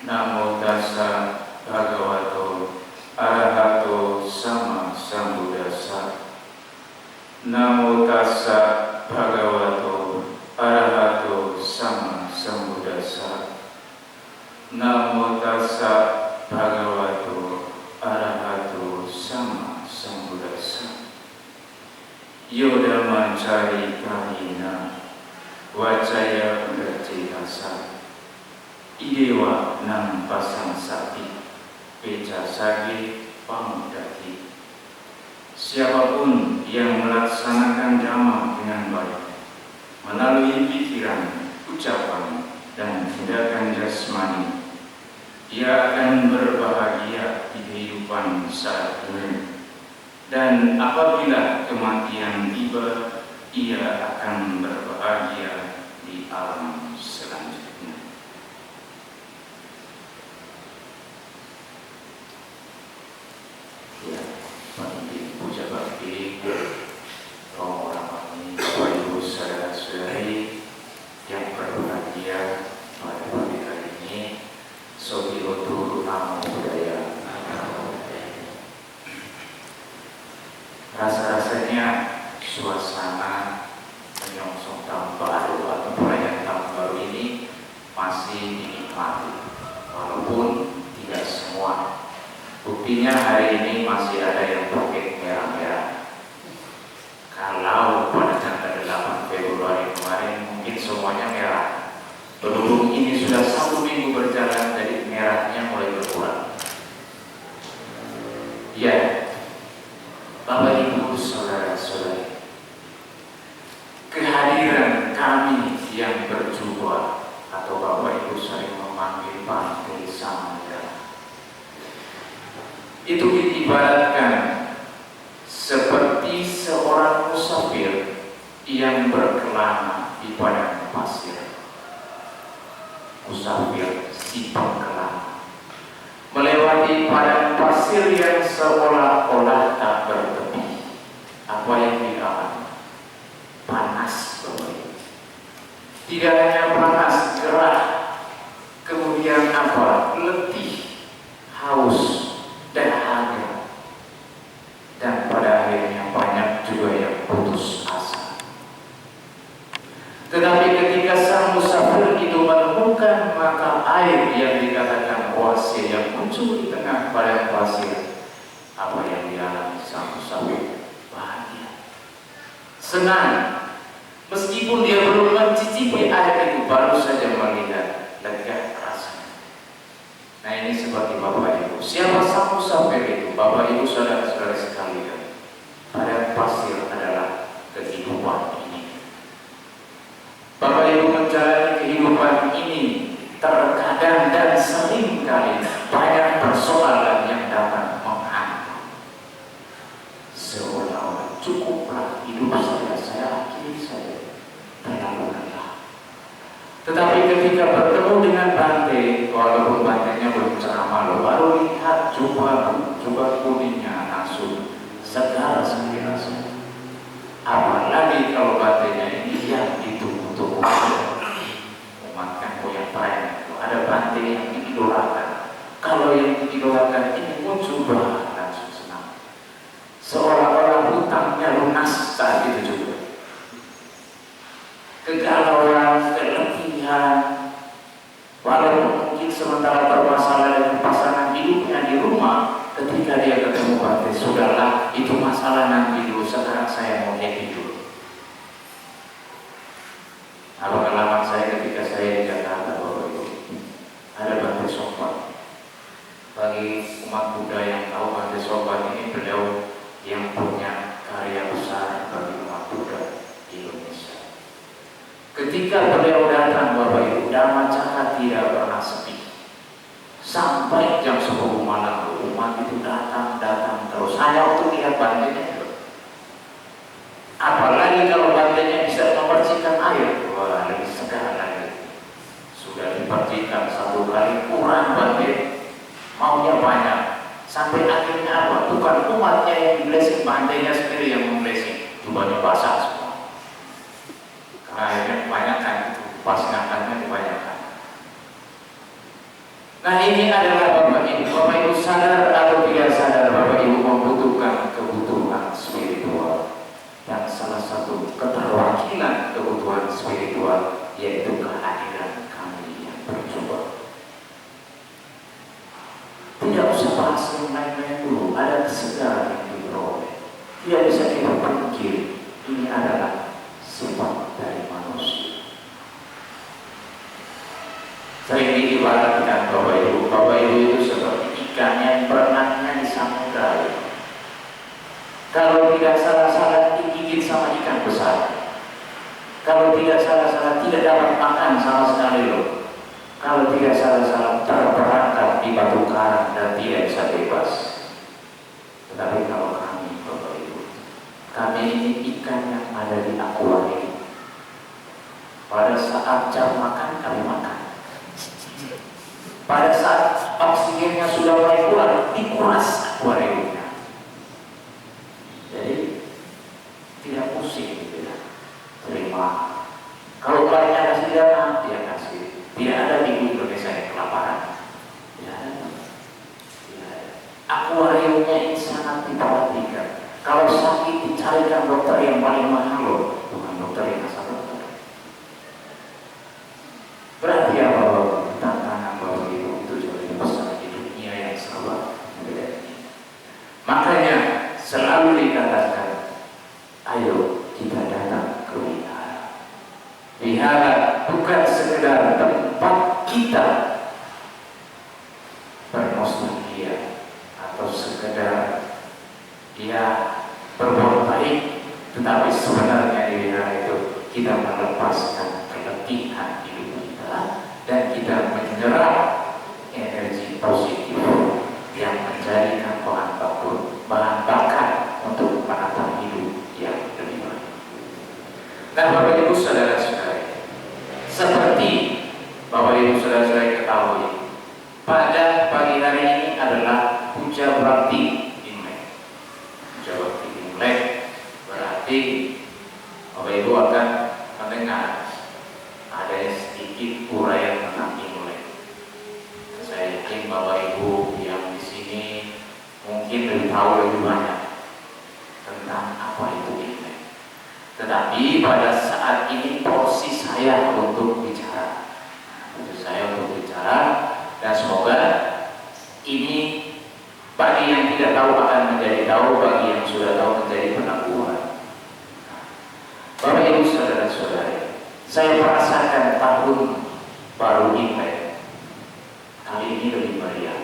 Namo tassa bhagavato arahato sama sambuddhassa. Namo tassa bhagavato arahato sama sambuddhassa. Namo tassa bhagavato arahato sama sambuddhassa. Yoda mancari kahina wacaya bercihasa. Idewa nang pasang sakti beca sagi pamudati. Siapapun yang melaksanakan dhamma dengan baik melalui pikiran, ucapan, dan tindakan jasmani, ia akan berbahagia di kehidupan saat ini. Dan apabila kematian tiba, ia akan berbahagia di alam selanjutnya. Ya, Bagi puja bakti, orang ini, Bapak Ibu saudara-saudari yang berbahagia pada pagi hari ini, Sobi Otu Namo Buddhaya. Rasa-rasanya suasana menyongsong tahun baru atau perayaan tahun baru ini masih dinikmati, walaupun tidak semua. Buktinya hari ini masih ada yang pakai merah-merah. Kalau pada tanggal 8 Februari kemarin mungkin semuanya merah. Berhubung ini sudah 1 minggu berjalan, jadi merahnya mulai berkurang. Ya, Bapak Ibu saudara-saudari, kehadiran kami yang berjubah atau Bapak Ibu sering memanggil panggil samudera, itu diibaratkan seperti seorang musafir yang berkelana di padang pasir. Musafir si pengkelana melewati padang pasir yang seolah-olah tak bertepi. Apa yang dialami? Panas, Bapak. Tidak hanya panas, gerah, kemudian apa? Letih, haus, dahaga, dan pada akhirnya banyak juga yang putus asa. Tetapi ketika sang musafir itu menemukan mata air yang dikatakan oase yang muncul di tengah padang pasir, apa yang dialami sang musafir? Bahagia, senang, meskipun dia belum mencicipi air itu, baru saja melihat, lega rasanya. Nah, ini seperti Bapak Ibu. Siapa sang musafir itu? Bapak Ibu saudara-saudara sekalian, padang pasir adalah kehidupan ini. Bapak Ibu menjalani kehidupan ini, terkadang dan sering kali banyak persoalan yang datang menghantam. Seolah-olah cukuplah hidup saya akhiri saja, terlalu lelah. Tetapi ketika bertemu dengan Bante, walaupun Bantenya belum ceramah, baru lihat jubah kuningnya langsung segar sekali rasanya. Apalagi kalau Bantenya ini yang ditunggu-tunggu umat kan yang lain itu ada Bante yang diidolakan. Kalau yang diidolakan ini muncul langsung senang, seolah-olah hutangnya lunas saat itu juga. Kegalauan, keletihan, walaupun mungkin sementara bermasalah dengan pasangan hidupnya di rumah, ketika dia ketemu Bante, sudahlah itu masalah nanti dulu, sekarang saya mau happy dulu. Kalau pengalaman saya ketika saya di Jakarta, Bapak Ibu, ada Bante Sobat. Bagi umat Buddha yang tahu, Bante Sobat ini beliau yang punya karya besar bagi umat Buddha di Indonesia. Ketika beliau datang, Bapak Ibu, Dhamma Cakra tidak pernah sepi. Sampai jam 10 malam umat itu datang terus, hanya untuk lihat Bantenya. Apalagi kalau Bantenya bisa membersihkan air, wah lebih segar lagi. Sudah dipercikan 1 kali kurang Bante, maunya banyak. Sampai akhirnya apa? Bukan umatnya yang di-blessing, Bantenya sendiri yang memblessing. Jubahnya basah semua. Karena akhirnya kebanyakan itu, pas ngangkatnya kebanyakan. Nah, ini adalah Bapak Ibu. Bapak Ibu sadar atau tidak sadar, Bapak Ibu membutuhkan kebutuhan spiritual. Dan salah satu keterwakilan kebutuhan spiritual yaitu kehadiran kami yang berjumpa. Tidak usah bahas yang lain-lain dulu, ada kesegaran yang diperoleh. Tidak bisa kita pungkiri, ini adalah sifat dari manusia. Sering diibaratkan Bapak Ibu itu seperti ikan yang berenangnya di samudra. Kalau tidak salah-salah digigit sama ikan besar. Kalau tidak salah-salah tidak dapat makan sama sekali loh. Kalau tidak salah-salah terperangkap di batu karang dan tidak bisa bebas. Tetapi kalau kami, Bapak Ibu, kami ini ikan yang ada di akuarium. Pada saat jam makan kami makan. Pada saat oksigennya sudah mulai kurang, dikuras akuariumnya. Jadi tidak pusing gitu ya. Terima. Kalau banyak kasih dana, dia kasih. Tidak ada di Indonesia yang kelaparan. Tidak ada. Tidak ada. Akuariumnya ini sangat diperhatikan. Kalau sakit dicarikan dokter yang paling mahal loh, bukan dokter yang asal dokter. Berarti apa Bapak? Tantangan Bapak Ibu itu jauh lebih besar di dunia yang serba berbeda ini. Makanya selalu dikatakan, ayo kita datang ke wihara. Wihara bukan sekedar tempat kita bernostalgia atau sekedar dia berbuat baik, tetapi sebenarnya di wihara itu kita melepaskan keletihan hidup kita dan kita menyerap energi positif yang menjadikan bahan bakar untuk menata hidup yang lebih baik. Nah, Bapak Ibu saudara-saudara, seperti Bapak Ibu saudara-saudara ketahui, pada pagi hari ini adalah Puja Bakti Imlek. Puja Bakti Imlek berarti Bapak Ibu akan mendengar ada sedikit uraian tentang Imlek. Saya yakin Bapak Ibu yang di sini mungkin lebih tahu lebih banyak tentang apa itu Imlek. Tetapi pada saat ini porsi saya untuk bicara, dan semoga ini bagi yang tidak tahu akan menjadi tahu, bagi yang sudah tahu menjadi penangguhan. Bapak Ibu saudara-saudari, saya merasakan tahun baru Imlek kali ini lebih meriah.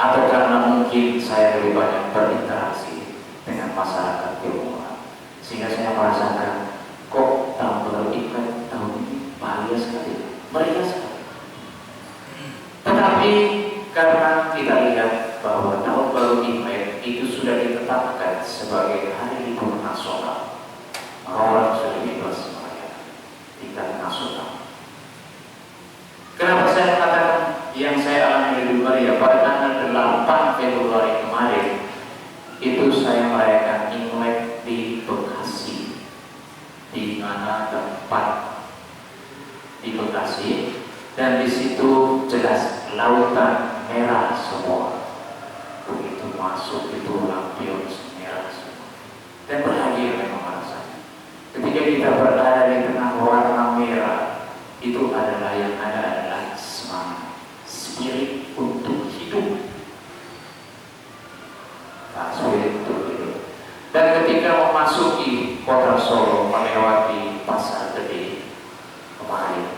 Atau karena mungkin saya lebih banyak berinteraksi dengan masyarakat Tionghoa, sehingga saya merasakan kok tahun baru Imlek tahun ini bahagia sekali, meriah sekali. Tetapi karena kita lihat bahwa tahun baru Imlek itu sudah ditetapkan sebagai hari libur nasional, orang sudah bebas merayakan tingkat nasional. Kenapa saya katakan yang saya alami lebih meriah? Pada tanggal 8 Februari kemarin itu saya merayakan Imlek di Bekasi, di mana tempat di Bekasi, dan di situ jelas lautan merah semua. Begitu masuk itu lampion merah semua, dan bahagia memang rasanya. Ketika kita berada di tengah warna merah, itu adalah yang adalah semangat, spirit untuk hidup. Nah, spirit untuk hidup. Dan ketika memasuki kota Solo, melewati Pasar Gede kemarin,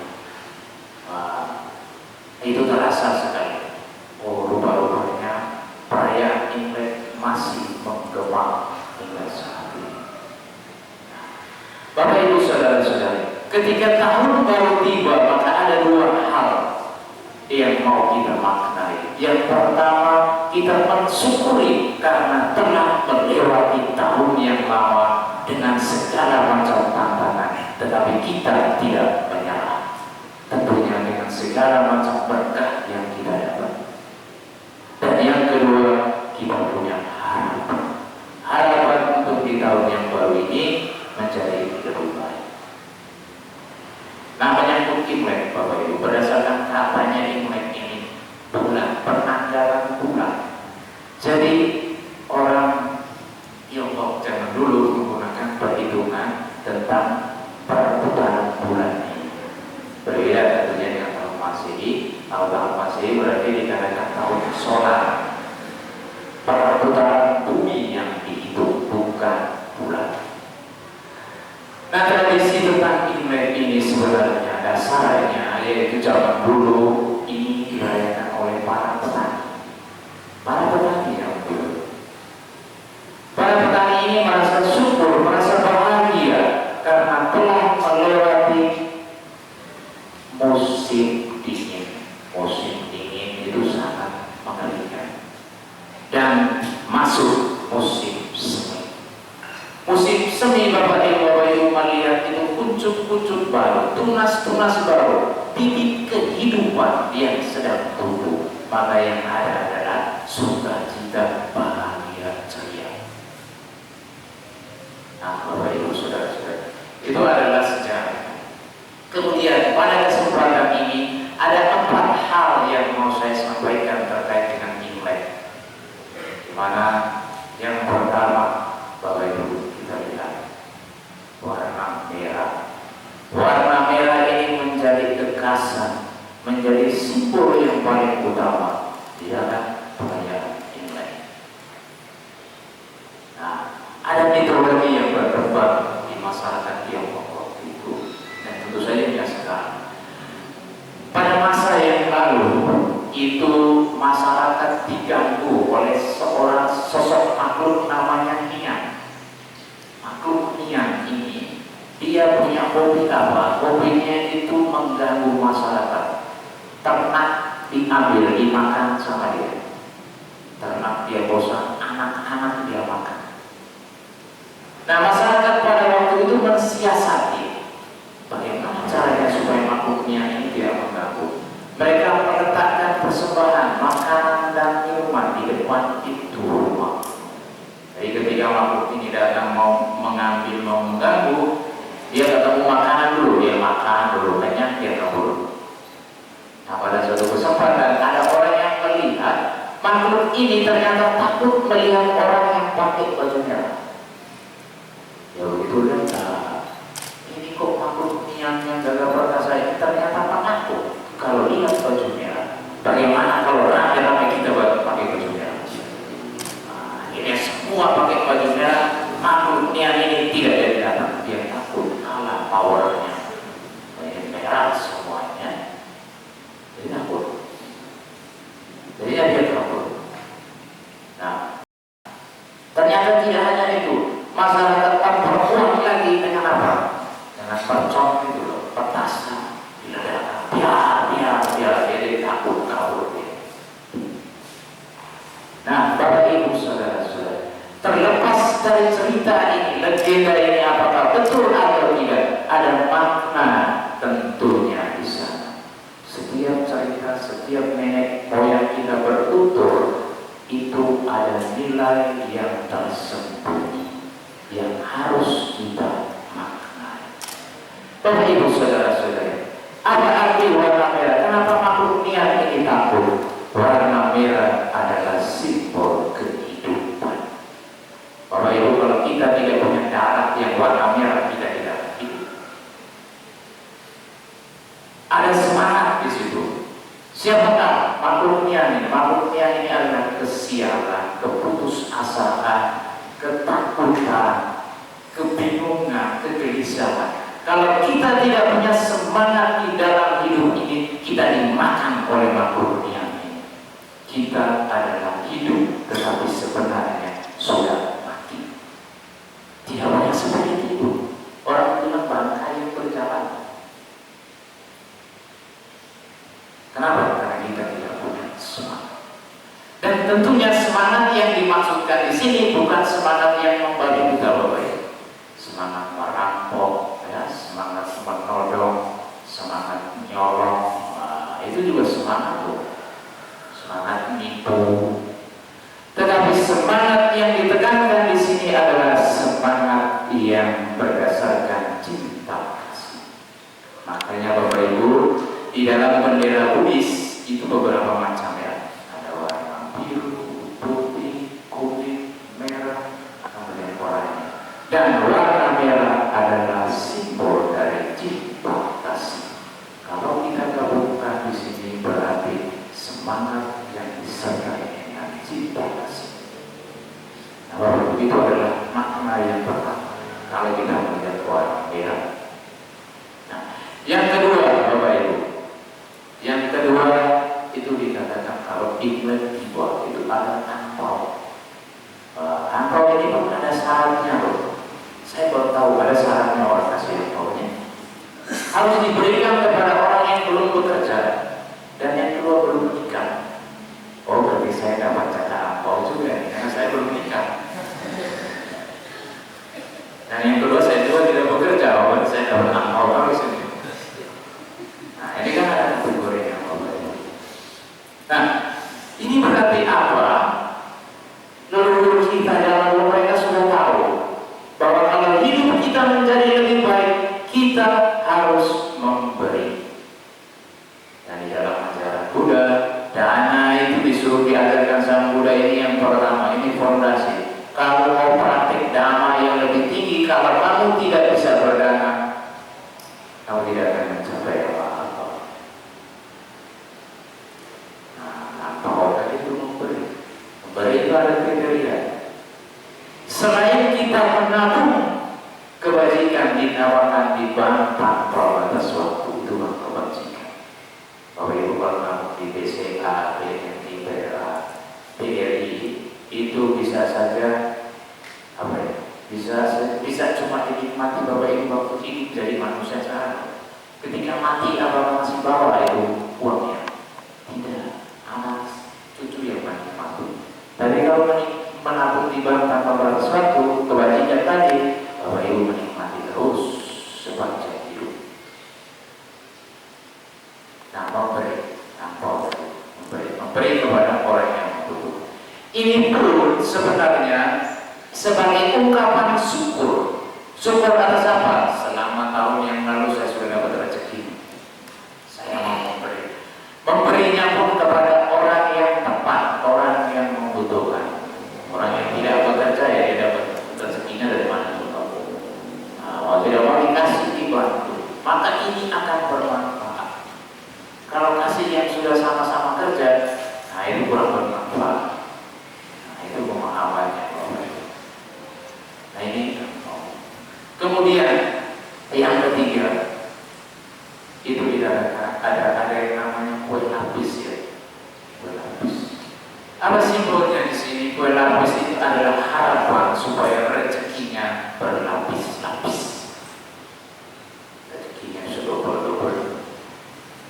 itu terasa sekali. Oh, rupa-rupanya perayaan Imlek masih menggema hingga saat ini. Bapak Ibu saudara-saudari, ketika tahun baru tiba, maka ada dua hal yang mau kita maknai. Yang pertama, kita mensyukuri karena telah melewati tahun yang lama dengan segala macam tantangan, tetapi kita tidak menyerah. Tentunya dengan segala macam berkah yang kita dapat. Dan yang kedua, kita punya harapan untuk di tahun yang baru ini menjadi lebih baik. Nah, menyangkut Imlek, Bapak Ibu, berdasarkan katanya Imlek ini tentang perputaran bulan ini. Berbeda tentunya dengan tahun Masehi. Kalau tahun Masehi berarti dikatakan tahun solar, perputaran bumi yang dihitung, bukan bulan. Nah, tradisi tentang Imlek ini sebenarnya dasarnya yaitu zaman dulu ini dirayakan oleh para petani yang dulu. Para petani ini merasa syukur, merasa bahagia karena telah melewati musim dingin. Musim dingin itu sangat mengerikan. Dan masuk musim semi. Musim semi, Bapak Ibu melihat itu kuncup-kuncup baru, tunas-tunas baru, bibit kehidupan yang sedang tumbuh. Maka yang ada adalah sukacita, bahagia, ceria. Nah, Bapak Ibu saudara-saudara, itu adalah sejarah. Kemudian pada kesempatan ini ada 4 hal yang mau saya sampaikan terkait dengan Imlek. Di mana yang pertama, Bapak Ibu, kita lihat warna merah. Warna merah ini menjadi kekasan, menjadi simbol yang paling utama di dalam perayaan Imlek. Nah, ada mitologi yang berkembang di masyarakat Tiongkok waktu itu, dan tentu saja yang sekarang. Pada masa yang lalu itu masyarakat diganggu oleh seorang sosok makhluk namanya Nian. Makhluk Nian ini dia punya hobi apa? Hobinya itu mengganggu masyarakat. Ternak diambil, dimakan sama dia. Ternak dia bosan, anak-anak dia makan. Nah, masyarakat pada waktu itu mensiasati bagaimana caranya supaya makhluknya ini tidak mengganggu. Mereka meletakkan persembahan makanan dan minuman di depan pintu rumah. Jadi ketika makhluk ini datang mau mengambil, mau mengganggu, dia ketemu makanan dulu, dia makan dulu, kenyang, dia kabur. Nah, pada suatu kesempatan ada orang yang melihat makhluk ini ternyata takut melihat orang yang pakai baju merah. Ya begitu lihat, ini kok makhluk yang gagah perkasa ini ternyata penakut. Kalau lihat baju merah, bagaimana kalau rame-rame kita pakai baju merah? Nah, ini semua pakai baju merah, makhluknya ini tidak jadi datang, dia takut kalah powernya. Baju merah semuanya, dia takut. Jadi dia takut. Nah, ternyata tidak hanya itu, masyarakat memperkuat lagi dengan apa? Dengan percok itu loh, petasan. Biar dia takut kabur. Nah, Bapak Ibu saudara-saudara, terlepas dari cerita ini, legenda ini apakah betul atau tidak, ada makna tentunya di sana. Setiap cerita, setiap nenek moyang kita bertutur itu ada nilai yang tersembunyi yang harus kita maknai. Bapak Ibu saudara-saudara, apa arti warna merah? Kenapa makhluk Nian ini takut? Warna merah adalah simbol kehidupan. Bapak Ibu, kalau kita tidak punya darah yang warna merah, kita tidak hidup. Ada semangat di situ. Siapakah makhluk Nian ini? Makhluk Nian ini adalah kesialan, keputusasaan, ketakutan, kebingungan, kegelisahan. Kalau kita tidak punya semangat di dalam hidup ini, kita dimakan oleh makhluk Nian ini. Kita adalah hidup, tetapi sebenarnya sudah mati. Tidak banyak seperti itu. Orang bilang bangkai berjalan. Kenapa? Karena kita tidak punya semangat. Dan tentunya semangat yang dimaksudkan di sini bukan semangat yang membabi buta, Bapak. Semangat merampok, ya, semangat menodong, semangat nyolong, itu juga semangat loh. Semangat nipu. Tetapi semangat yang ditekankan di sini adalah semangat yang berdasarkan cinta kasih. Makanya Bapak Ibu, di dalam bendera Buddhis itu beberapa macam ya. Ada warna biru, putih, kuning, merah, kemudian oranye. Dan warna merah adalah kalau kita melihat orang ya. Nah, yang kedua Bapak Ibu, yang kedua itu dikatakan kalau Imlek dibuat itu ada angpau. Angpau ini pun ada syaratnya loh. Saya baru tahu ada syaratnya orang kasih angpaunya. Harus diberikan kepada orang yang belum bekerja dan yang kedua belum menikah. Oh, berarti saya dapat jatah angpau juga karena saya belum menikah. Dan yang kedua saya juga tidak bekerja, walaupun saya dapat angpau harus ini. Nah, ini kan ada kategori yang berbeda. Nah, ini berarti apa? Leluhur kita yang mereka sudah tahu bahwa kalau hidup kita menjadi lebih baik, kita harus memberi. Dan di dalam ajaran Buddha, dana itu disuruh diajarkan sang Buddha ini yang pertama, ini fondasi. Kalau mau praktik dhamma yang lebih tinggi, kalau kamu tidak bisa berdana, kamu tidak akan mencapai apa-apa. Nah, apa tadi itu memberi? Memberi itu ada kriteria. Selain kita menabung, kebajikan dinawarkan di bank tanpa batas waktu, itu kebajikan. Bapak Ibu kalau kamu di BCA, BNI, BRA, BRI, itu bisa saja apa ya? Bisa cuma dinikmati Bapak Ibu waktu hidup jadi manusia sekarang. Ketika mati apa masih bawa itu uangnya? Tidak, anak cucu yang menikmati. Tapi kalau menabung di bank tanpa batas waktu, kebajikan tadi Bapak Ibu menikmati terus sepanjang hidup. Nah, memberi kepada orang yang membutuhkan. Ini pun sebenarnya sebagai ungkapan syukur. Syukur atas apa? Selama tahun yang lalu saya sudah dapat rezeki. Saya mau memberi. Memberinya pun kepada orang yang tepat, orang yang membutuhkan. Orang yang tidak bekerja ya dia dapat rezekinya dari mana juga. Kalau tidak mau dikasih dibantu, maka ini akan bermanfaat. Kalau kasih yang sudah sama-sama kerja, nah itu kurang bermanfaat. Nah itu pemahamannya. Nah ini kemudian yang ketiga itu tidak ada yang namanya kue lapis ya. Kue lapis. Apa simbolnya di sini? Kue lapis itu adalah harapan supaya rezekinya berlapis-lapis. Rezekinya sedobel-dobel.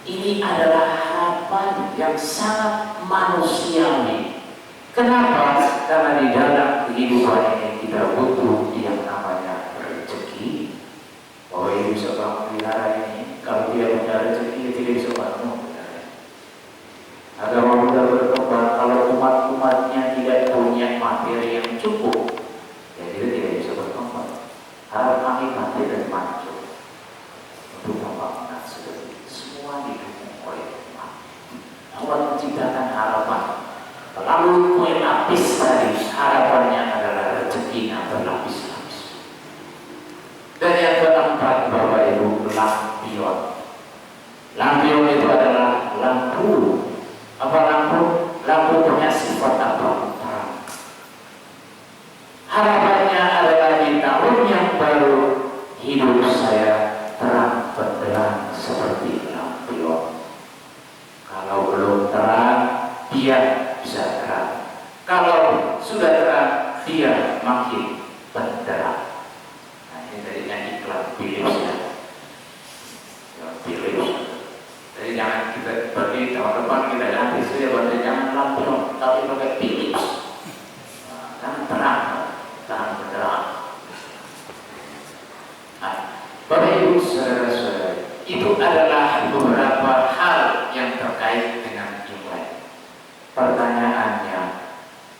Ini adalah harapan yang sangat manusiawi. Kenapa? Karena di dalam kehidupan ini kita butuh yang namanya rezeki. Oh, ini bisa bangun wihara ini. Kalau tidak punya rezeki, tidak bisa bangun wihara. Agama Buddha berkembang kalau umat-umatnya tidak punya materi yang cukup, ya dia tidak bisa berkembang. Harap kami mati dari mana untuk pembangunan seperti semua didukung oleh umat. Allah menciptakan harapan. Lalu kue lapis tadi harapannya adalah rezekinya berlapis-lapis. Dan yang keempat Bapak Ibu, lampion. Lampion itu adalah lampu. Apa lampu? Lampu punya sifat apa? Terang. Harapannya adalah di tahun yang baru hidup saya terang benderang seperti lampion. Kalau belum terang, dia bisa terang. Kalau sudah terang, dia makin benderang. Nah ini tadinya iklan Philips ya. Philips. Jadi jangan kita pergi tahun depan kita ganti saja berarti jangan lampion, tapi pakai Philips. Nah, kan terang, terang benderang. Nah, Bapak Ibu saudara-saudara, itu adalah beberapa hal yang terkait dengan Imlek. Pertanyaannya,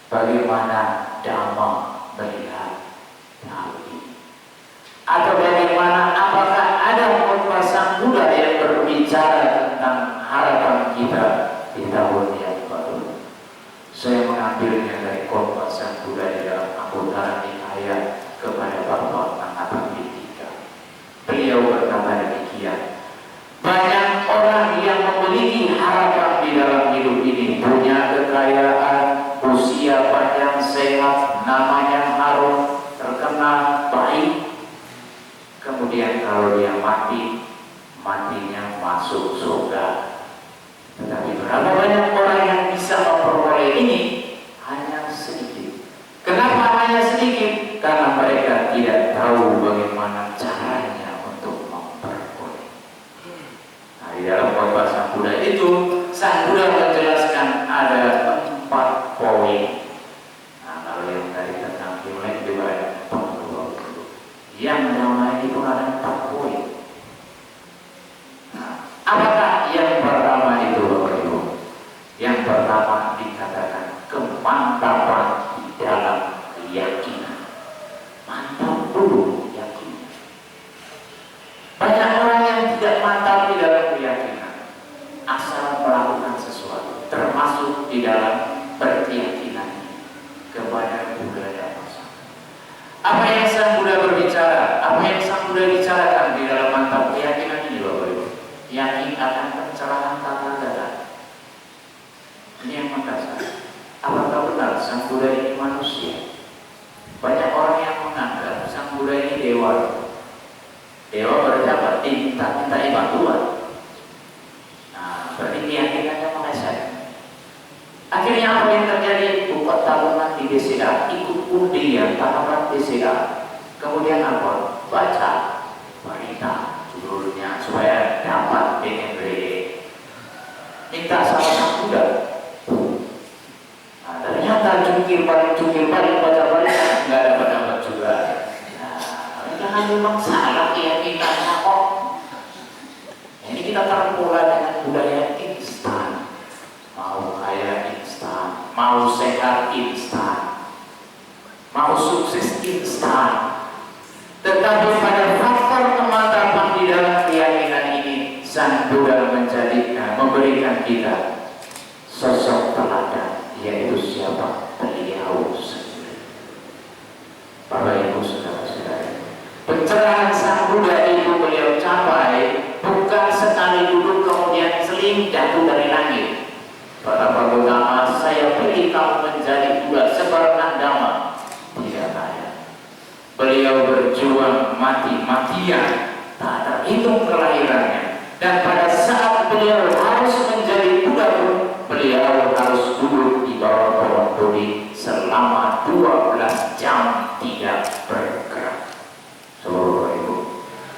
bagaimana Dhamma melihat hal ini? Atau bagaimana, apakah ada khotbah Sang Buddha yang berbicara tentang harapan kita di tahun yang baru? Saya mengambilnya dari khotbah Sang Buddha di dalam Anguttara Nikaya kepada Bapak Anathapindika. Beliau berkata demikian, banyak orang yang memiliki harapan di dalam hidup ini, punya kekayaan, usia panjang, sehat, namanya harum, terkenal, baik, kalau dia mati, matinya masuk surga. Tetapi berapa banyak orang yang bisa memperoleh ini? Hanya sedikit. Kenapa hanya sedikit? Karena mereka tidak tahu bagaimana caranya untuk memperoleh. Nah, di dalam khotbah Sang Buddha itu, Sang Buddha menjelaskan ada 4 poin. Nah, kalau yang tadi tentang Imlek juga ada 40. Yang namanya itu ada 4 poin. Nah, apakah yang pertama itu, Bapak Ibu? Yang pertama dikatakan kemantapan di dalam keyakinan. Mantap dulu yakin. Banyak orang yang tidak mantap di dalam keyakinan, asal melakukan sesuatu, termasuk di dalam berkeyakinan kepada budaya masyarakat. Apa yang Sang Buddha berbicara, apa yang Sang Buddha bicarakan di dalam mantap keyakinan ini, Bapak Ibu? Yakin akan pencerahan tata gata. Ini yang mendasar. Apakah benar Sang Buddha ini manusia? Banyak orang yang menganggap Sang Buddha ini dewa. Dewa berjabat, minta bantuan. Nah, berarti keyakinannya meleset. Akhirnya apa yang terjadi? Buka tabungan di BCA, ikut undian tahapan BCA. Kemudian apa? Baca berita judulnya supaya dapat BNBD. Minta sama Sang Buddha. Nah, ternyata jungkir balik baca berita nggak dapat juga. Nah, jangan memang salah keyakinannya kok. Ini kita terpola dengan budaya instan. Mau kaya instan, mau sehat instan, mau sukses instan. Tetapi pada faktor kemantapan di dalam keyakinan ini, Sang Buddha memberikan kita sosok teladan, yaitu siapa? Beliau sendiri. Bapak Ibu saudara-saudara, pencerahan Sang Buddha itu beliau capai bukan sekali duduk kemudian seling jatuh dari langit. Para Gotama, saya pilih kamu menjadi Buddha sebarkan dhamma. Tidak ada. Beliau berjuang mati-matian, tak terhitung kelahirannya. Dan pada saat beliau harus menjadi Buddha pun, beliau harus duduk di bawah pohon Bodhi selama 12 jam tidak bergerak. Saudara Ibu,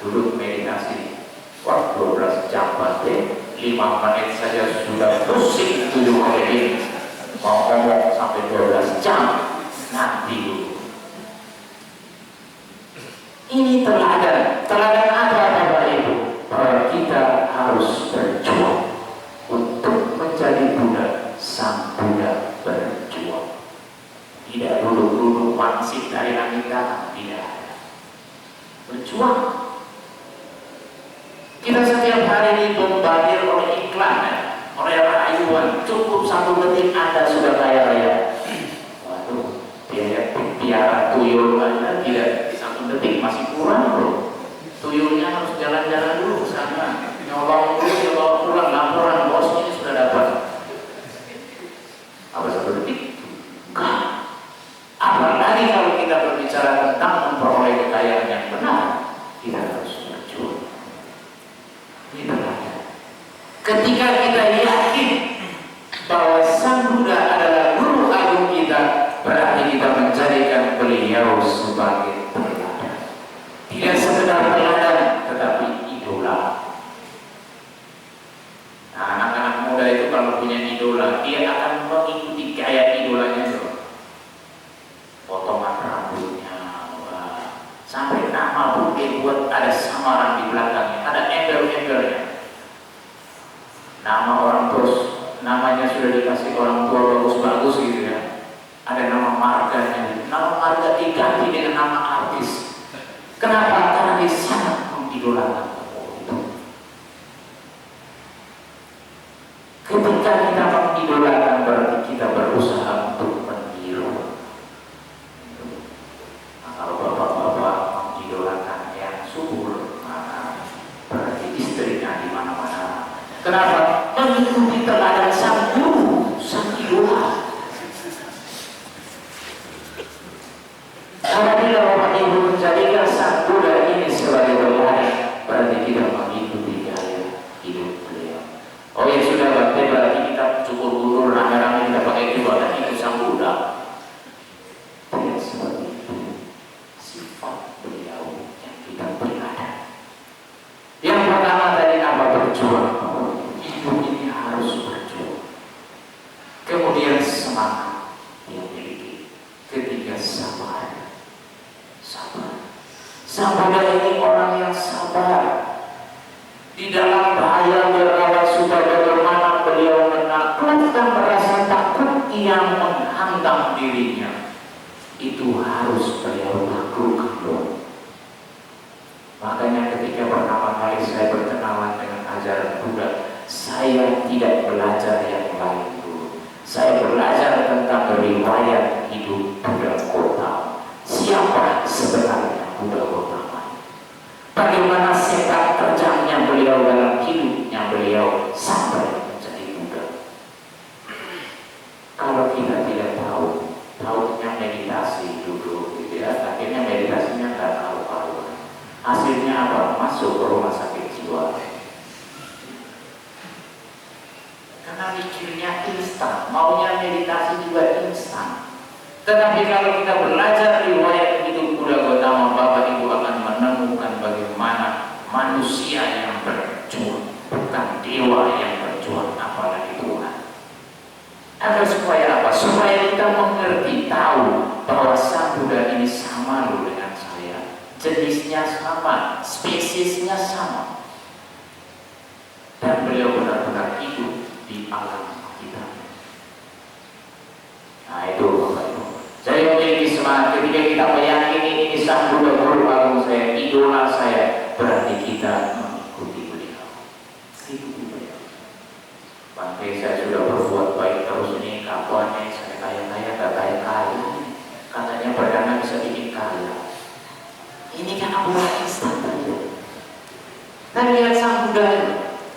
duduk meditasi. Wah, 12 jam berarti 5 menit saja sudah pusing 7 kali. Mau ngomong sampai 12 jam, nanti dulu. Ini teladan. Teladan apa Bapak Ibu? Bahwa kita harus berjuang untuk menjadi Buddha. Sang Buddha berjuang. Tidak dulu wangsit dari langit datang. Tidak. Berjuang. Kita setiap hari ini bombardir oleh iklan, oleh rayuan. Cukup 1 detik Anda sudah kaya raya. Waduh, biara tuyul Anda tidak 1 detik masih kurang loh. Tuyulnya harus jalan-jalan dulu ke sana, nyolong dulu, dibawa pulang, laporan bos ini sudah dapat. Apa 1 detik? Enggak. Apalagi kalau kita berbicara tentang memperoleh kekayaan yang benar, kita harus berjuang. Ini benar. Ketika kita yakin bahwa Sang Buddha adalah guru agung kita, berarti kita menjadikan beliau sebagai teladan. Tidak sekedar teladan, tetapi idola. Nah, anak-anak muda itu kalau punya idola, dia akan mengikuti gaya idolanya itu. Potongan rambutnya, wah. Sampai nama pun dia buat ada samaran di belakangnya, ada embel-embelnya. Nama orang terus, namanya sudah dikasih orang tua bagus-bagus gitu ya. Ada nama marganya, nama marga diganti dengan nama artis. Kenapa? Karena dia sangat mengidolakan itu. Ketika kita mengidolakan, berarti kita berusaha untuk meniru. Nah, kalau bapak-bapak mengidolakan yang subur, maka berarti istrinya di mana-mana. Kenapa? Mengikuti teladan sang guru, sang idola. Apabila Bapak Ibu menjadikan Sang Buddha ini sebagai teladan, berjuang. Hidup ini harus berjuang. Kemudian semangat yang dimiliki. Ketiga, sabar. Sang Buddha ini orang yang sabar. Di dalam bahaya berawal sudah bagaimana beliau menaklukkan rasa takut yang menghantam dirinya. Itu harus beliau lakukan. Makanya ketika pertama kali saya berkenalan dengan ajaran Buddha, saya tidak belajar yang lain dulu. Saya belajar tentang riwayat hidup Buddha Gautama. Siapa sebenarnya Buddha Gautama? Bagaimana sepak terjangnya beliau dalam hidupnya beliau sampai menjadi Buddha. Kalau kita tidak tahu, tahunya meditasi dulu gitu ya, akhirnya meditasinya nggak tahu. Hasilnya apa? Masuk ke rumah sakit jiwa. Karena mikirnya instan, maunya meditasi juga instan. Tetapi kalau kita belajar riwayat hidup Buddha Gautama, Bapak Ibu akan menemukan bagaimana manusia yang berjuang, bukan dewa yang berjuang, apalagi Tuhan. Agar supaya apa? Supaya kita mengerti, tahu bahwa Sang Buddha ini sama loh dengan saya, jenisnya sama, spesiesnya sama, dan beliau benar-benar hidup di alam kita. Nah itu Bapak Ibu. Saya memiliki semangat ketika kita meyakini ini Sang Buddha Guru Agung saya, idola saya, berarti kita mengikuti beliau. Ikuti beliau. Bangke saya sudah berbuat baik terus ini, kapannya saya kaya-kaya, gak kaya-kaya. Katanya perdana bisa bikin kaya. Ini kan abulah instan saja. Dan lihat Sang Buddha,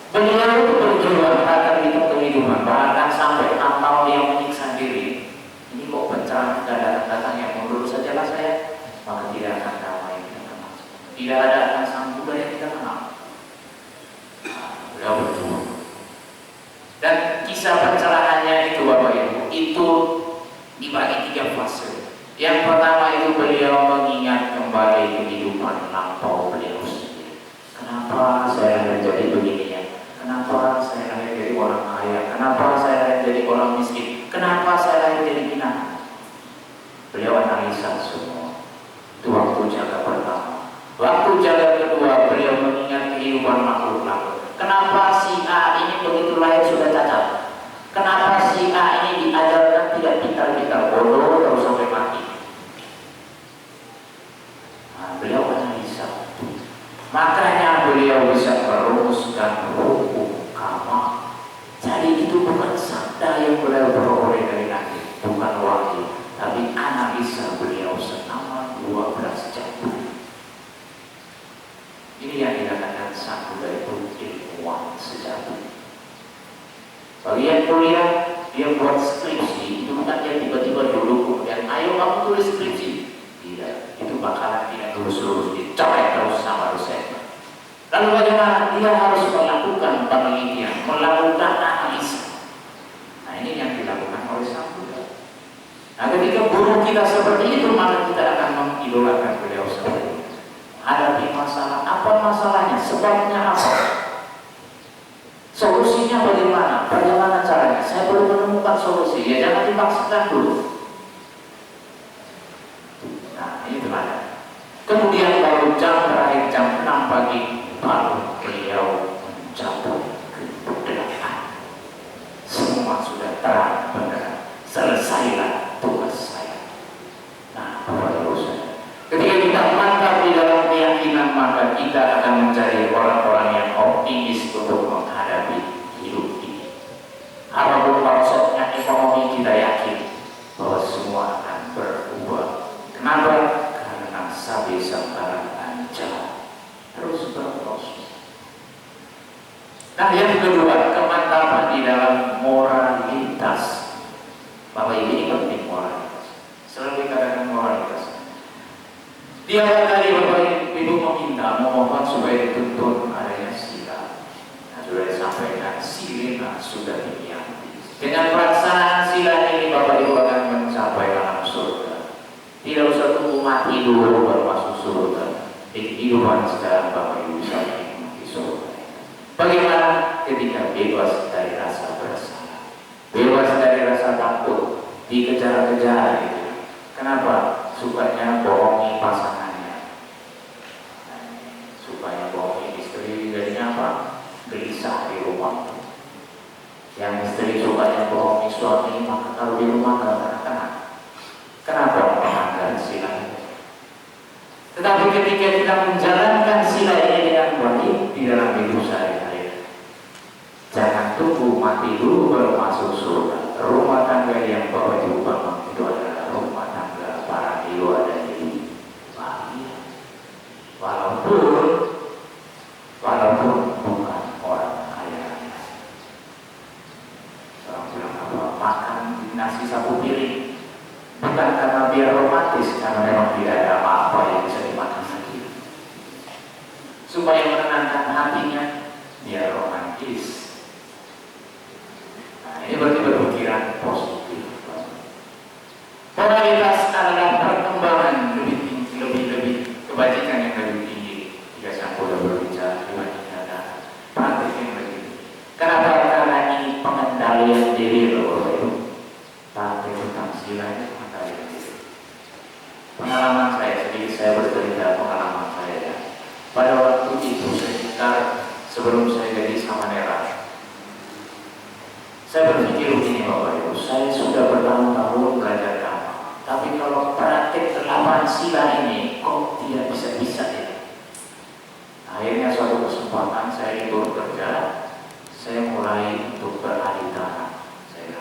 beliau itu berjuang agar hidup kehidupan, bahkan sampai 6 tahun dia menyiksa diri. Ini kok pencerahan datang yang menurut saja lah saya, maka tidak akan damai kita kenal. Tidak ada akan Sang Buddha yang kita kenal. Beliau berjuang. Dan kisah pencerahannya itu Bapak Ibu, itu dibagi 3 fase. Yang pertama itu beliau mengingat kembali kehidupan lampau beliau sendiri. Kenapa saya menjadi begini ya? Kenapa saya lahir jadi orang kaya? Kenapa saya lahir jadi orang miskin? Kenapa saya lahir jadi binatang? Beliau analisa semua. Itu waktu jaga pertama. Waktu jaga kedua, beliau mengingat kehidupan makhluk lain. Kenapa si A ini begitu lahir sudah cacat? Kenapa si A ini diajarkan tidak pintar-pintar, bodoh terus sampai mati? Nah, beliau analisa. Makanya beliau bisa merumuskan hukum karma. Jadi itu bukan sabda yang beliau peroleh dari langit, bukan wahyu, tapi analisa beliau selama 12 jam. Ini yang dikatakan Sang Buddha itu ilmuwan sejati. Bagian kuliah dia buat skripsi, itu bukan dia tiba-tiba duduk kemudian ayo kamu tulis skripsi. Tidak, itu bakalan tidak lurus-lurus, dicoret terus sama dosen. Lalu bagaimana? Dia harus melakukan penelitian, melakukan analisa. Nah ini yang dilakukan oleh Sang Buddha. Nah ketika guru kita seperti itu, maka kita akan mengidolakan beliau seperti itu. Hadapi masalah, apa masalahnya? Sebabnya apa? Solusinya bagaimana? Bagaimana caranya? Saya belum menemukan solusi, ya jangan dipaksakan dulu. Nah ini gimana? Kemudian baru jam terakhir jam 6 pagi baru beliau mencapai kebuddhaan. Semua sudah terang benerang. Selesailah tugas saya. Nah, Bapak Ibu saya, ketika kita mantap di dalam keyakinan, maka kita akan menjadi orang-orang yang optimis untuk menghadapi hidup ini. Apapun konsepnya ekonomi, kita yakin bahwa semua akan berubah. Kenapa? Karena sabi sangkara anja terus berproses. Nah yang kedua, kemantapan di dalam moralitas. Bapak Ibu ini penting moralitas. Selalu dikatakan moralitas. Di awal tadi Bapak Ibu meminta, memohon supaya dituntun adanya sila. Nah sudah disampaikan, sila sudah dimiliki. Dengan pelaksanaan sila ini Bapak Ibu akan mencapai alam surga. Tidak usah tunggu mati dulu baru masuk surga. Kehidupan sekarang Bapak Ibu bisa menikmati surga. Bagaimana ketika bebas dari rasa bersalah, bebas dari rasa takut, dikejar-kejar gitu. Kenapa? Sukanya bohongi pasangannya, sukanya bohongi istri, jadinya apa? Gelisah di rumah. Yang istri sukanya bohongi suami, maka kalau di rumah gak anak-anak. Kenapa? Melanggar sila. Tetapi ketika kita menjalankan sila ini dengan baik di dalam hidup sehari-hari, jangan tunggu mati dulu baru masuk surga. Rumah tangga yang Bapak Ibu bangun itu adalah rumah tangga para dewa dan dewi bahagia. Walaupun bukan orang kaya. Orang bilang apa? Makan nasi satu piring bukan karena biar romantis, karena memang tidak ada apa-apa yang bisa dimakan lagi. Supaya menenangkan hatinya, biar romantis. Nah, ini berarti berpikiran positif. Moralitas adalah perkembangan lebih tinggi, lebih kebajikan yang lebih tinggi. Jika sang Buddha berbicara dibandingkan dengan praktik yang lebih tinggi. Kenapa? Karena ini pengendalian diri loh. Praktik tentang sila itu pengendalian diri. Pengalaman saya, sedikit saya bercerita pengalaman saya ya. Pada waktu itu sekitar sebelum saya jadi samanera, saya berpikir begini Bapak Ibu, saya sudah bertahun-tahun belajar agama, tapi kalau praktik 8 sila ini kok tidak bisa-bisa ya. Akhirnya suatu kesempatan saya libur kerja, saya mulai untuk beralih tanah.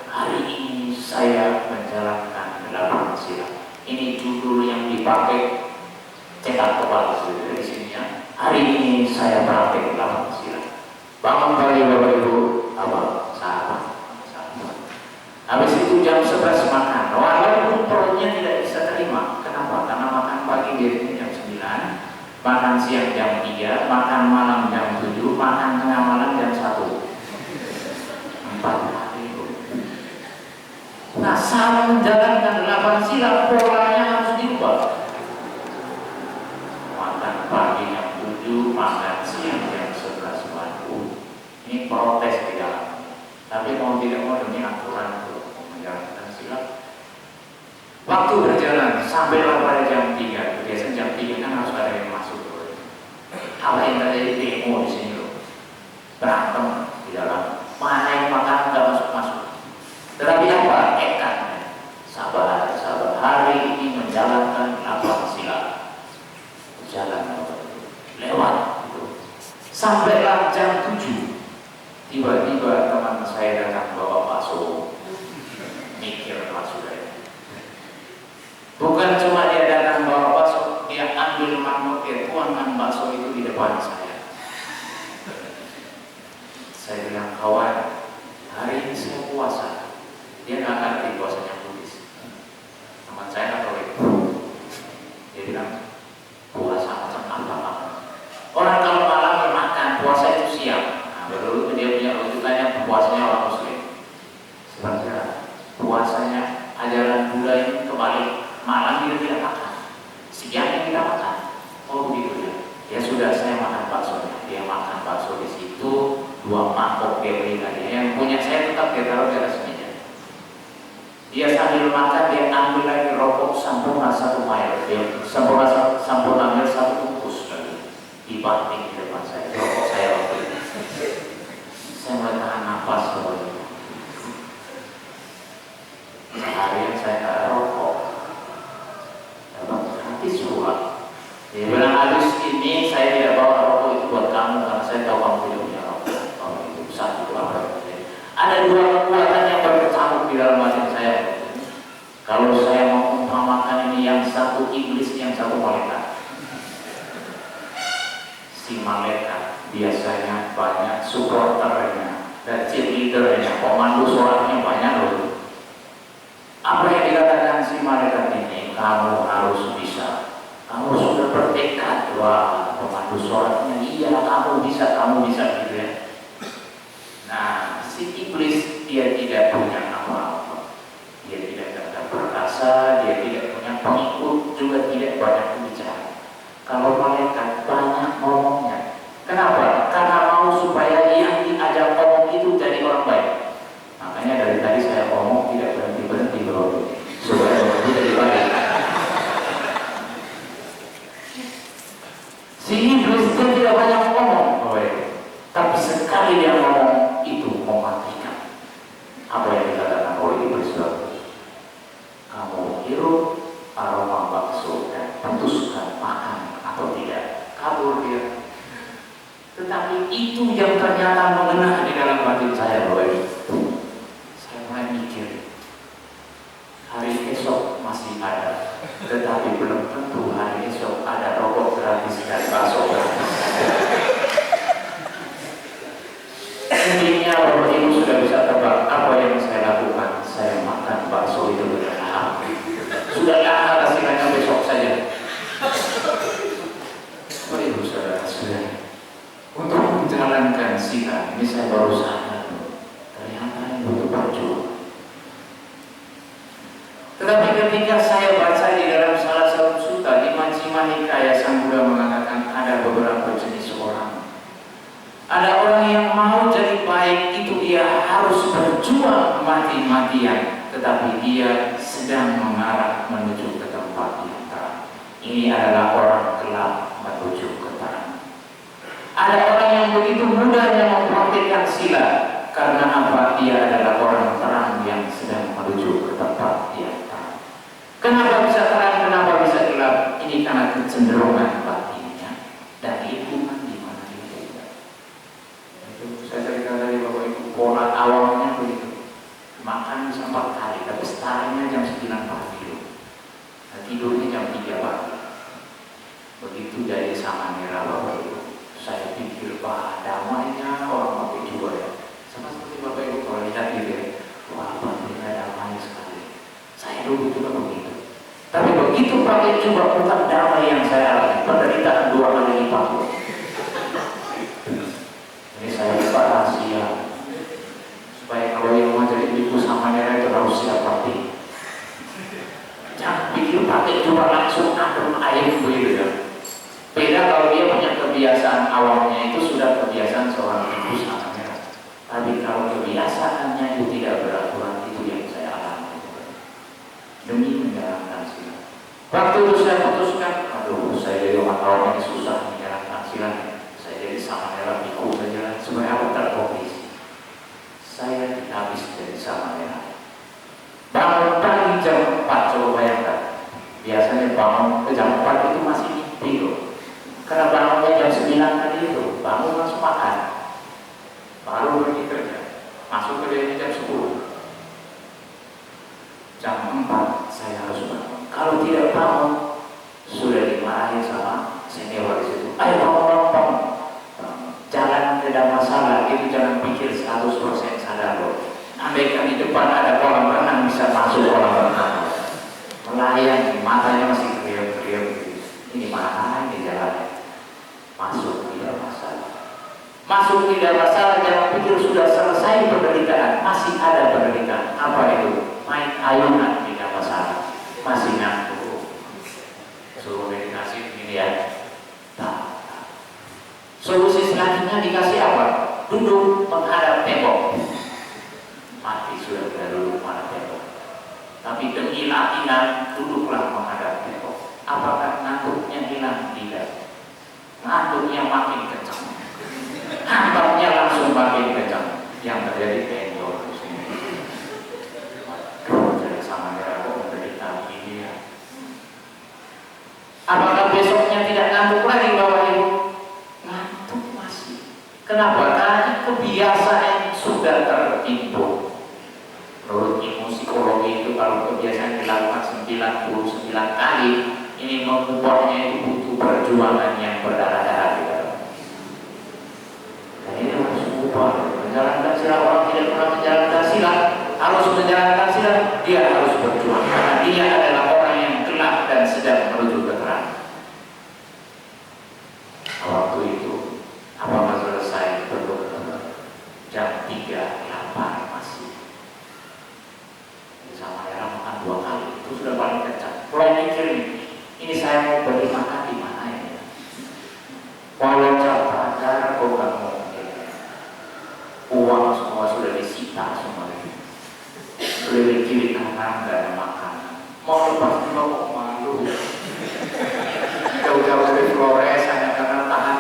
Hari ini saya menjalankan 8 sila. Ini judul yang dipakai cetak kepala di sininya. Hari ini saya praktek 8 sila. Bangun pagi Bapak Ibu, apa? Sahabat. Habis itu jam 11 makan. Walaupun perutnya tidak bisa terima. Kenapa? Karena makan pagi biasanya jam 9, makan siang jam 3, makan malam jam 7, makan tengah malam jam 1. 4 hari itu. Nah, saat menjalankan 8 sila, polanya harus diubah. Makan pagi jam 7, makan siang jam 11 malam. Ini protes di dalam. Tapi mau tidak mau demi aturan untuk menjalankan sila. Waktu berjalan sampailah pada jam 3. Biasanya jam 3 kan harus ada yang masuk. Apa yang terjadi demo di sini loh. Berantem di dalam. Mana yang makan nggak masuk-masuk. Tetapi apa? Sabar. Hari ini menjalankan 8 sila. Jalan lewat itu. Sampailah jam 7. Tiba-tiba teman saya datang bawa bakso. Mikir maksudnya. Bukan cuma dia datang bawa bakso, dia ambil mangkok, dia tuangkan bakso itu di depan saya. Saya bilang, kawan, hari ini saya puasa. Dia nggak ngerti puasanya Buddhis. Teman saya nggak tahu itu. Dia bilang, puasa macam apa? Orang kalau malam makan, puasa itu siang. Nah, baru dia punya rujukannya puasanya orang Muslim. Sebenarnya puasanya ajaran Buddha ini kebalik. Malam dia tidak makan, siangnya kita makan. Oh begitu ya. Ya sudah, saya makan baksonya. Dia makan bakso di situ, 2 mangkok dia berikan. Yang punya saya tetap dia taruh di atas meja. Dia sambil makan, dia ambil lagi rokok sempurna 1 mile. Dia sempurna ambil 1 bungkus lagi. Dibanting di depan saya. Rokok saya waktu itu. Saya mulai tahan nafas semuanya. Seharian saya nggak rokok. Hati surat. Dia bilang, habis ini saya tidak bawa rokok itu buat kamu karena saya tahu kamu tidak punya rokok. Kamu itu satu apa? Ada 2 kekuatan yang berkecamuk di dalam hati saya. Kalau saya mau mengumpamakan ini, yang satu iblis, yang satu malaikat. Si malaikat biasanya banyak supporternya dan cheerleadernya, pemandu suaranya banyak loh. Apa yang dikatakan si malaikat ini? Kamu harus bisa. Kamu sudah bertekad. Wah, pemandu suaranya, iya kamu bisa gitu ya. Nah, si iblis dia tidak punya apa-apa. Dia tidak ada perkasa, dia tidak punya pengikut, juga tidak banyak bicara. Kalau malaikat banyak ngomongnya. Kenapa? Karena mau supaya yang diajak Iblis dia tidak banyak ngomong, tapi sekali dia ngomong itu mematikan. Apa yang dikatakan oleh Iblis? Kamu hirup aroma bakso dan putuskan makan atau tidak. Kabur dia. Tetapi itu yang ternyata mengena di dalam batin saya, Saya mulai mikir, hari esok masih ada, tetapi belum tentu hari esok ada rokok gratis dan bakso gratis. Intinya Bapak Ibu sudah bisa tebak apa yang saya lakukan. Saya makan bakso itu dengan lahap. Sudah lahap hasilnya besok saja. Bapak Ibu saudara-saudara, untuk menjalankan sila ini saya baru sadar, ternyata ini butuh berjuang. Tetapi ketika saya baca di dalam salah satu sutta di Majjhima Nikaya, Sang Buddha mengatakan ada beberapa jenis orang. Ada orang yang mau jadi baik itu dia harus berjuang mati-matian, tetapi dia sedang mengarah menuju ke tempat yang terang. Ini adalah orang gelap menuju ke terang. Ada orang yang begitu mudahnya mempraktikkan sila, karena apa? Dia adalah orang terang yang sedang menuju ke tempat yang terang. Kenapa bisa terang? Kenapa bisa gelap? Ini karena kecenderungan batinnya dan lingkungan di mana dia tinggal. Saya cerita dari Bapak Ibu, pola awalnya begitu. Makan bisa 4 kali, tapi startnya jam 9 pagi. Nah, tidurnya jam 3 pagi. Begitu dari sama merah Bapak Ibu. Saya pikir, wah damainya orang pakai juga ya. Sama seperti Bapak Ibu kalau lihat gitu ya. Wah pakai damai sekali. Saya dulu juga begitu. Tapi begitu pakai juga bukan damai yang saya alami. Penderitaan 2 kali lipat. Ini saya lupa rahasia. Supaya kalau yang mau jadi ibu sama merah itu harus siap mati. Jangan pikir pakai juga langsung adem air begitu ya. Beda kalau dia punya kebiasaan awalnya itu sudah kebiasaan seorang ibu sama merah. Tapi kalau kebiasaannya itu tidak beraturan, itu yang saya alami. Demi menjalankan sila. Waktu itu saya putuskan, aduh saya jadi orang awam ini susah menjalankan sila. Saya jadi sama merah biku saja. Supaya aku terkondisi. Saya habis jadi sama merah. Bangun pagi jam 4, coba bayangkan. Biasanya bangun ke jam 4 itu masih mimpi loh. Karena bangunnya jam 9 tadi itu, bangun langsung makan, baru pergi kerja, masuk kerjanya jam 10. Jam 4 saya harus bangun. Kalau tidak bangun, sudah dimarahin sama senior di situ. Ayo bangun. Jalan tidak masalah, itu jangan pikir 100% sadar loh. Andaikan di depan ada kolam renang, bisa masuk kolam renang. Melayang, matanya masih kriuk-kriuk. Ini mana ini jalannya? Masuk tidak masalah. Masuk tidak masalah, jangan pikir sudah selesai penderitaan. Masih ada penderitaan. Apa itu? Main ayunan tidak masalah. Masih ngantuk. Suruh meditasi begini ya. Nah. Solusi selanjutnya dikasih apa? Duduk menghadap tembok. Mati sudah tidak duduk menghadap tembok. Tapi demi latihan duduklah menghadap tembok. Apakah ngantuknya hilang? Tidak. Ngantuknya makin kencang, ngantuknya langsung makin kencang. Yang terjadi benjol di sini. Waduh, jadi sama merah kok menderita ini ya. Apakah besoknya tidak ngantuk lagi Bapak Ibu? Ngantuk masih. Kenapa? Karena kebiasaan sudah tertimbun. Menurut ilmu psikologi itu kalau kebiasaan dilakukan 99 kali, ini mengubahnya itu butuh perjuangan yang berdarah-darah di dalam. Dan ini harus ubah. Menjalankan sila, orang tidak pernah menjalankan sila, harus menjalankan sila, dia harus berjuang. Karena dia adalah orang yang gelap dan sedang menuju ke terang. Waktu itu, apakah selesai berdoa? Jam 3, lapar masih. Sama merah makan 2 kali, itu sudah paling kencang. Mulai mikir nih, ini saya mau beli makan di mana ya? Walau cara kok nggak mau, uang semua sudah disita semua. Sudah kiri kanan nggak ada makanan. Mau lepas juga kok malu. Jauh-jauh dari Flores hanya karena tahan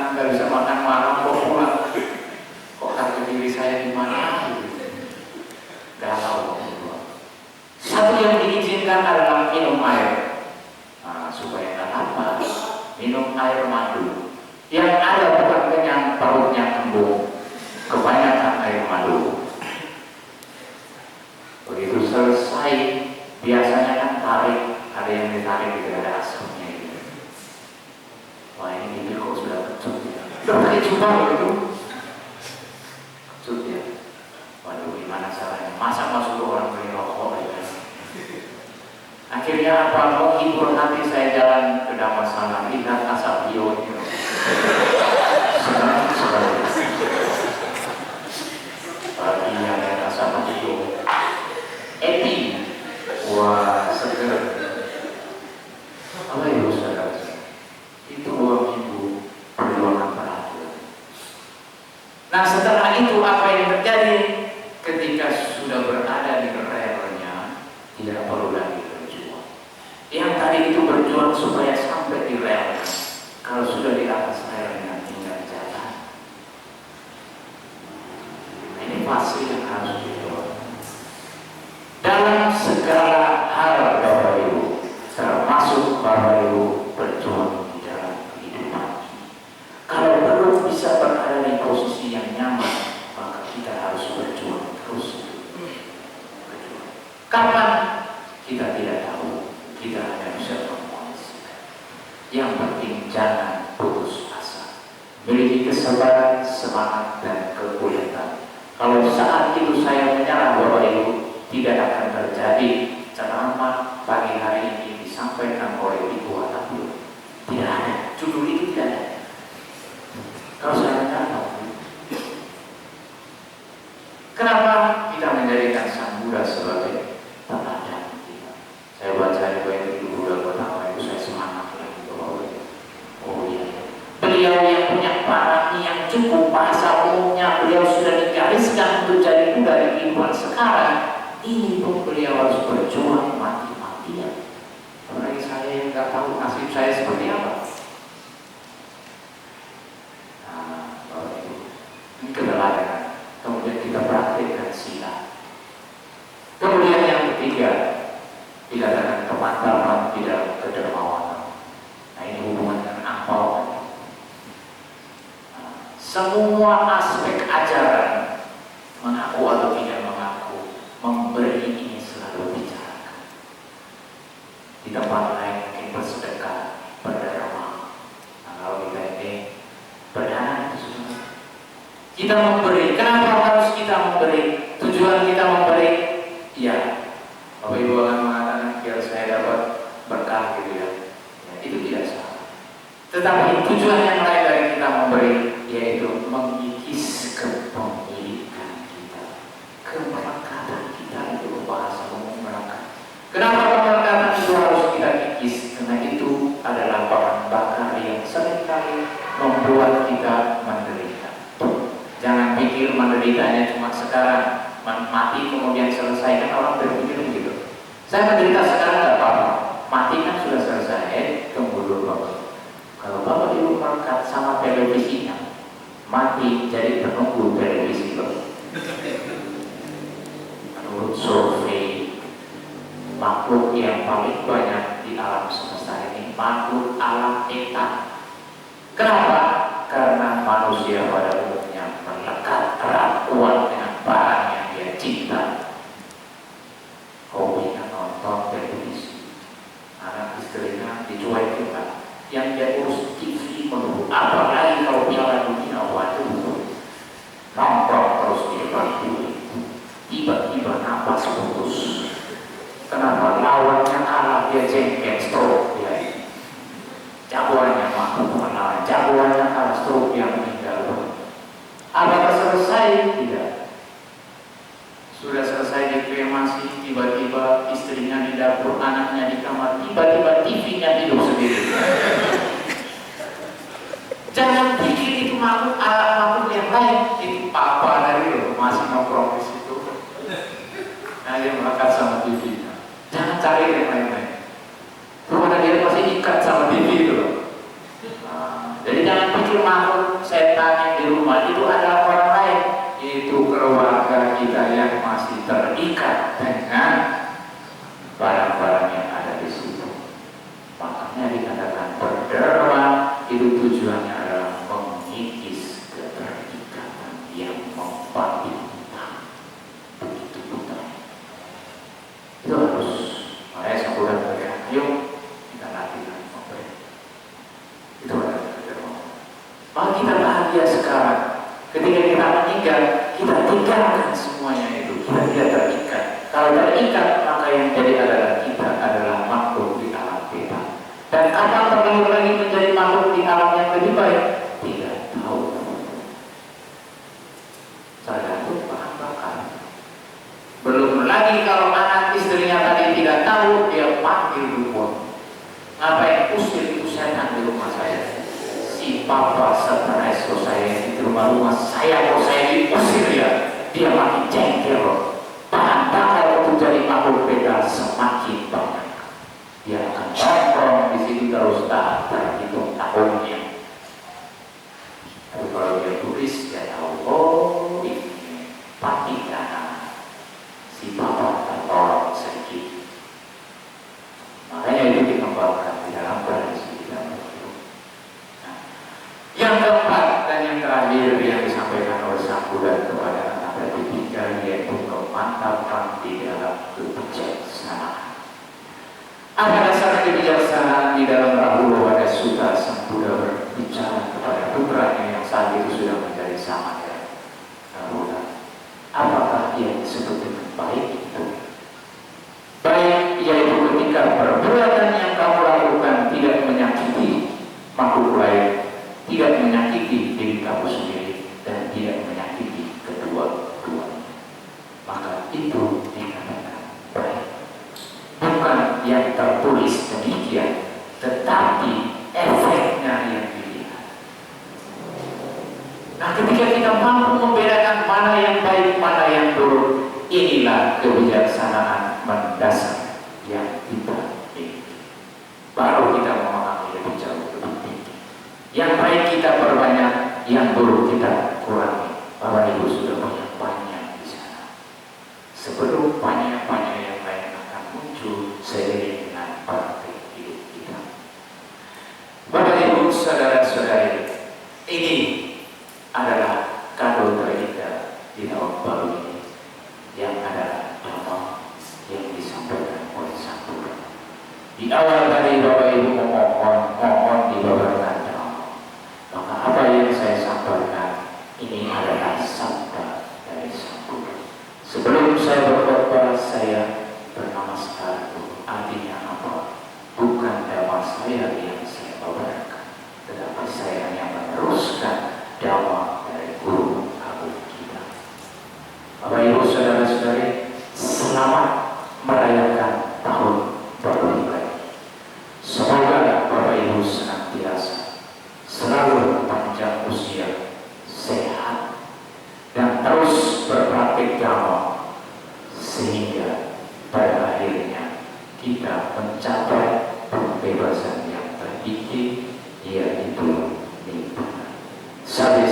pakai jubah begitu. Maksud ya, waduh gimana caranya? Masa masuk orang beli rokok ya? Akhirnya apa? Menghibur hati saya jalan ke Damasangan, lihat asap bionya. Senang sekali. Baginya yang asap bio. Epi, wah seger. Apa itu saudara? Itu ruang ibu perjuangan perhatian. Nah setelah itu apa yang terjadi? Ketika sudah berada di relnya, tidak perlu lagi berjuang. Yang tadi itu berjuang supaya sampai di rel. Kalau sudah di atas relnya tinggal jalan. Nah, ini fase yang harus dilakukan. Dalam segala hal Bapak Ibu, termasuk Bapak Ibu berjuang di dalam kehidupan. Kalau belum bisa berada di posisi yang nyaman, maka kita harus berjuang terus. Kapan? Kita tidak tahu. Kita hanya bisa memonitorkan. Yang penting jangan putus asa. Miliki kesabaran, semangat, dan kekuatan. Kalau saat itu saya menyerah Bapak Ibu, tidak akan terjadi ceramah pagi hari ini disampaikan oleh Ibu Atapu. Tidak ada. Judul itu tidak ada. Kalau saya menyerah, kenapa kita menjadikan Sang Buddha sebagai teladan kita? Saya baca di bait itu Buddha pertama itu saya semangat lagi bahwa oh iya, beliau yang punya parami yang cukup, bahasa umumnya beliau sudah digariskan untuk jadi Buddha di kehidupan sekarang. Ini pun beliau harus berjuang mati-matian. Apalagi saya yang nggak tahu nasib saya seperti apa. Nah, Bapak Ibu, ini keteladanan. Kemudian kita praktikkan sila. Kemudian yang ketiga, dikatakan kemantapan di dalam kedermawanan. Nah ini hubungan dengan ampau. Semua aspek ajaran, mengaku atau tidak mengaku, memberi ini selalu bicarakan. Di tempat lain mungkin bersedekah, berderma. Nah kalau kita ini berdana itu semua. Kita memberi. Kenapa harus kita memberi? Tujuan kita memberi, ya, Bapak Ibu akan mengatakan biar saya dapat berkah gitu ya. Ya itu tidak salah. Tetapi tujuan yang lain dari kita memberi, yaitu mengikis kepemilikan kita, kemelekatan kita. Itu bahasa umum melekat. Kenapa kemelekatan itu harus kita kikis? Karena itu adalah bahan bakar yang seringkali membuat kita menderita. Jangan pikir menderitanya cuma sekarang, mati kemudian selesai. Kan orang berpikir begitu. Saya menderita sekarang nggak apa-apa, mati kan sudah selesai. Tunggu dulu Bapak. Kalau Bapak Ibu melekat sama televisinya, mati jadi penunggu televisi loh. Menurut survei, makhluk yang paling banyak di alam semesta ini makhluk alam etan. Kenapa? Karena manusia pada umumnya melekat erat kuat dengan barang yang dia cinta. Hobinya nonton televisi, anak istrinya dicuekin kan. Yang dia urus TV melulu. Apalagi kalau Piala Dunia, waduh, nongkrong terus dia berdiri. Tiba-tiba napas putus. Kenapa? Lawannya kalah, dia jengkel, stroke ya. Jagoannya makhluk kenalan, jagoannya kalah, stroke yang meninggal. Apakah selesai? Tidak. Sudah selesai dikremasi, tiba-tiba istrinya di dapur, anaknya di kamar, tiba-tiba TV-nya hidup sendiri. Jangan pikir itu makhluk yang lain, itu papa dari lo masih nongkrong di situ. Nah dia melekat sama TV-nya. Jangan cari yang lain-lain. Karena dia masih ikat sama TV itu loh. Jadi jangan pikir makhluk setan yang di rumah itu adalah orang lain. Itu keluarga kita yang masih terikat dengan barang-barang yang ada di situ. Makanya dikatakan berderma itu tujuannya adalah mengikis keterikatan yang mempanjang. Begitu betul. Itu harus. Makanya saya udah berkata, yuk kita latihan memberi. Itu adalah berderma. Maka kita bahagia sekarang. Ketika kita meninggal, kita tinggalkan semuanya itu. Kita tidak terikat. Kalau terikat, maka yang jadi adalah kita adalah makhluk di alam beta. Dan kapan terlahir lagi menjadi makhluk di alam yang lebih baik? Tidak tahu. Tergantung bahan bakar. Belum lagi kalau anak istrinya tadi tidak tahu, dia panggil dukun. Ngapain usir itu setan di rumah saya? Si papa stres kok saya di rumah saya, kok saya diusir ya? Dia makin jengkel. Bahan bakar untuk jadi makhluk beda semakin banyak. Dia akan nongkrong di situ terus tak terhitung tahunnya. Tapi kalau dia tulis, dia tahu, oh ini pati dana si papa tertolong sedikit. Makanya itu dikembangkan di dalam tradisi dan yang keempat dan yang terakhir yang disampaikan oleh Sang Buddha kepada anak didik yaitu kemantapan di dalam kebijaksanaan. Apa dasar kebijaksanaan di dalam Rahula Sutta? Sang Buddha berbicara kepada putranya yang saat itu sudah menjadi samadhi. Rahula, apakah yang disebut dengan baik itu? Baik yaitu ketika perbuatan yang kamu lakukan tidak menyakiti makhluk lain, tidak menyakiti diri kamu sendiri, dan tidak menyakiti kedua-duanya. Maka itu dikatakan baik. Bukan yang tertulis demikian, tetapi efeknya yang dilihat. Nah, ketika kita mampu membedakan mana yang baik, mana yang buruk, inilah kebijaksanaan mendasar yang kita miliki. Baru kita memahami lebih jauh lebih tinggi. Yang baik kita perbanyak, yang buruk kita kurangi. Bapak Ibu sudah banyak di sana. Sebelum banyak yang lain akan muncul seiring dengan praktik hidup kita. Bapak Ibu, saudara-saudari, ini adalah kado terindah di tahun baru ini, yang adalah doa yang disampaikan oleh Sang Buddha. Di awal tadi Bapak Ibu mohon dibawakan doa. Maka apa yang saya sampaikan ini adalah sabda dari Sang Buddha. Sebelum saya berkhotbah, saya bernamaskar. Artinya apa? Bukan dhamma saya yang saya bawakan, tetapi saya hanya meneruskan dhamma dari guru agung kita. Bapak Ibu saudara-saudari, selamat merayakan tahun baru Imlek. Semoga Bapak Ibu senantiasa selalu panjang usia, sehat, dan terus berpraktik dhamma sehingga pada akhirnya kita mencapai pembebasan yang tertinggi, yaitu nibbana. Sabi